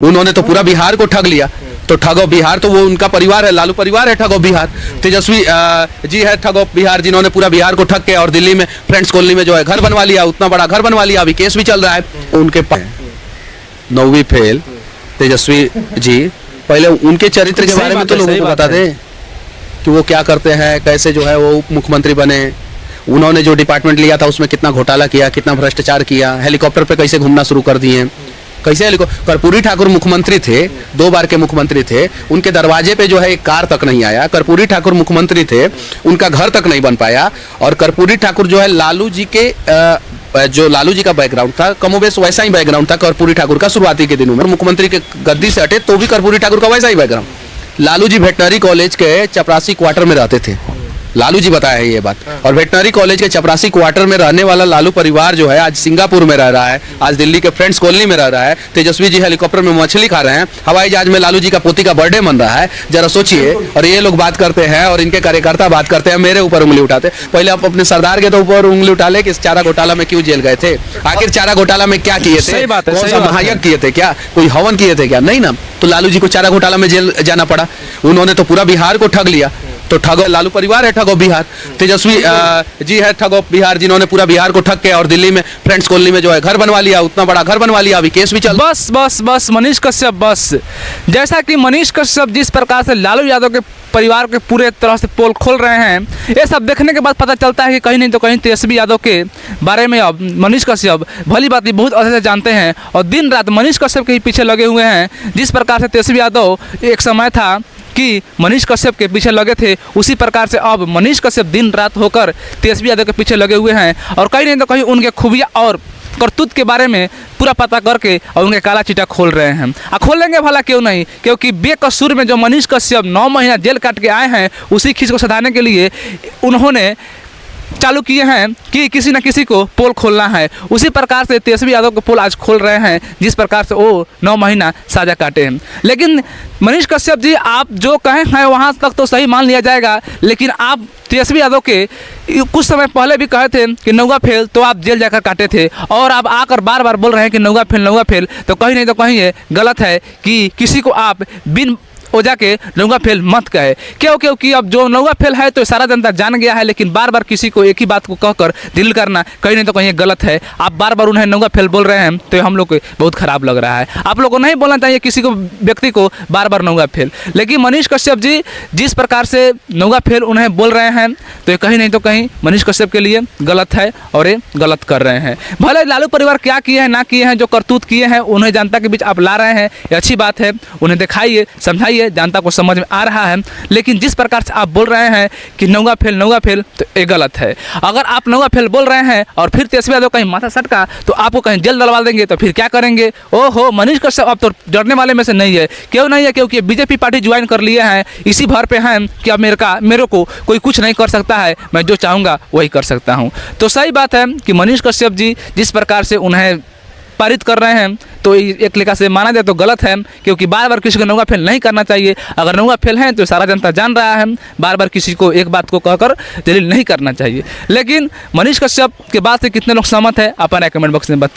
उन्होंने तो पूरा बिहार को ठग लिया। तो ठगो बिहार तो वो उनका परिवार है, लालू परिवार है ठगो बिहार। तेजस्वी जी है ठगो बिहार, जिन्होंने पूरा बिहार को ठग के और दिल्ली में फ्रेंड्स कॉलोनी में जो है घर बनवा लिया, उतना बड़ा घर बनवा लिया, अभी केस भी चल रहा है उनके पास। 9वीं फेल तेजस्वी जी, पहले उनके चरित्र के बारे में तो लोगों को बता दें कि वो क्या करते हैं, कैसे जो है वो उप मुख्यमंत्री बने, उन्होंने जो डिपार्टमेंट लिया था उसमें कितना घोटाला किया, कितना भ्रष्टाचार किया, हेलीकॉप्टर पे कैसे घूमना शुरू कर दिए, कैसे कर्पूरी ठाकुर मुख्यमंत्री थे, 2 बार के मुख्यमंत्री थे, उनके दरवाजे पे जो है एक कार तक नहीं आया। कर्पूरी ठाकुर मुख्यमंत्री थे, उनका घर तक नहीं बन पाया। और कर्पूरी ठाकुर जो है लालू जी के जो लालू जी का बैकग्राउंड था कमोबेश वैसा ही बैकग्राउंड था कर्पूरी ठाकुर का शुरुआती के दिनों में। मुख्यमंत्री के गद्दी से हटे तो भी कर्पूरी ठाकुर का वैसा ही background. Lalu ji veterinary college के चपरासी क्वार्टर में रहते थे, लालू जी बताया है ये बात। और वेटनरी कॉलेज के चपरासी क्वार्टर में रहने वाला लालू परिवार जो है आज सिंगापुर में रह रहा है, आज दिल्ली के फ्रेंड्स कॉलोनी में रह रहा है। तेजस्वी जी हेलीकॉप्टर में मछली खा रहे हैं, हवाई जहाज में लालू जी का पोती का बर्थडे मन रहा है, जरा सोचिए। और ये लोग बात करते हैं और इनके कार्यकर्ता बात करते हैं, मेरे ऊपर उंगली उठाते। पहले आप अपने सरदार के तो ऊपर उंगली उठा ले कि इस चारा घोटाला में क्यों जेल गए थे, आखिर चारा घोटाला में क्या किए थे, कौन सा महायज्ञ किए थे, क्या कोई हवन किए थे क्या? नहीं ना। तो लालू जी को चारा घोटाला में जेल जाना पड़ा। उन्होंने तो पूरा बिहार को ठग लिया। तो ठगो लालू परिवार है ठगो बिहार। तेजस्वी जी है ठगो बिहार, जिन्होंने पूरा बिहार को ठग के और दिल्ली में फ्रेंड्स कॉलोनी में जो है घर बनवा लिया, उतना बड़ा घर बनवा लिया, अभी केस भी चल। बस मनीष कश्यप बस। जैसा कि मनीष कश्यप जिस प्रकार से लालू यादव के परिवार के पूरे तरह से पोल खोल रहे हैं, ये सब देखने के बाद पता चलता है कि कहीं नहीं तो कहीं तेजस्वी यादव के बारे में अब मनीष कश्यप भली बात बहुत अच्छे से जानते हैं और दिन रात मनीष कश्यप के पीछे लगे हुए हैं। जिस प्रकार से तेजस्वी यादव एक समय था कि मनीष कश्यप के पीछे लगे थे, उसी प्रकार से अब मनीष कश्यप दिन रात होकर तेजस्वी यादव के पीछे लगे हुए हैं और कहीं नहीं तो कहीं उनके खूबियाँ और करतूत के बारे में पूरा पता करके और उनके काला चिट्ठा खोल रहे हैं। खोलेंगे भला क्यों नहीं, क्योंकि बेकसूर में जो मनीष कश्यप 9 महीना जेल काट के आए हैं, उसी खींच को सधारने के लिए उन्होंने चालू किए हैं कि किसी न किसी को पोल खोलना है। उसी प्रकार से तेजस्वी यादव को पोल आज खोल रहे हैं, जिस प्रकार से वो 9 महीना साजा काटे हैं। लेकिन मनीष कश्यप जी, आप जो कहें हैं वहाँ तक तो सही मान लिया जाएगा, लेकिन आप तेजस्वी यादव के कुछ समय पहले भी कहे थे कि नौगा फेल, तो आप जेल जाकर काटे थे। और आप आकर बार बार बोल रहे हैं कि नौगा फेल, तो कहीं नहीं तो कहीं ये गलत है कि किसी को आप बिन वजह के नौगा फेल मत कहे। क्योंकि अब जो नौगा फेल है तो सारा जनता जान गया है, लेकिन बार बार किसी को एक ही बात को कहकर दिल करना कहीं नहीं तो कहीं गलत है। आप बार बार उन्हें नौगा फेल बोल रहे हैं तो हम लोग को बहुत ख़राब लग रहा है। आप लोग को नहीं बोलना चाहिए किसी को, व्यक्ति को बार बार नौगा फेल। लेकिन मनीष कश्यप जी जिस प्रकार से नौगा फेल उन्हें बोल रहे हैं तो ये कहीं नहीं तो कहीं मनीष कश्यप के लिए गलत है और ये गलत कर रहे हैं। भले लालू परिवार क्या किए हैं ना किए हैं, जो करतूत किए हैं उन्हें जनता के बीच आप ला रहे हैं, ये अच्छी बात है। उन्हें दिखाइए, समझाइए, जनता को समझ में आ रहा है। लेकिन जिस प्रकार से आप बोल रहे हैं कि नौगा फेल, तो ये गलत है। अगर आप नौगा फेल बोल रहे हैं और फिर तेजस्वी यादव कहीं माथा सटका तो आपको कहीं जेल डलवा देंगे, तो फिर क्या करेंगे? ओहो, मनीष कश्यप अब तो डरने वाले में से नहीं है। क्यों नहीं है? क्योंकि बीजेपी पार्टी ज्वाइन कर लिए हैं, इसी भर पे हैं कि अब मेरे को कोई कुछ नहीं कर सकता है, मैं जो चाहूँगा वही कर सकता हूँ। तो सही बात है कि मनीष कश्यप जी जिस प्रकार से उन्हें पारित कर रहे हैं तो एक लेखा से माना जाए तो गलत है, क्योंकि बार बार किसी को नौगा फेल नहीं करना चाहिए। अगर नौगा फेल है तो सारा जनता जान रहा है, बार बार किसी को एक बात को कहकर जलील नहीं करना चाहिए। लेकिन मनीष कश्यप के बात से कितने लोग सहमत हैं, अपना कमेंट बॉक्स में बताएं।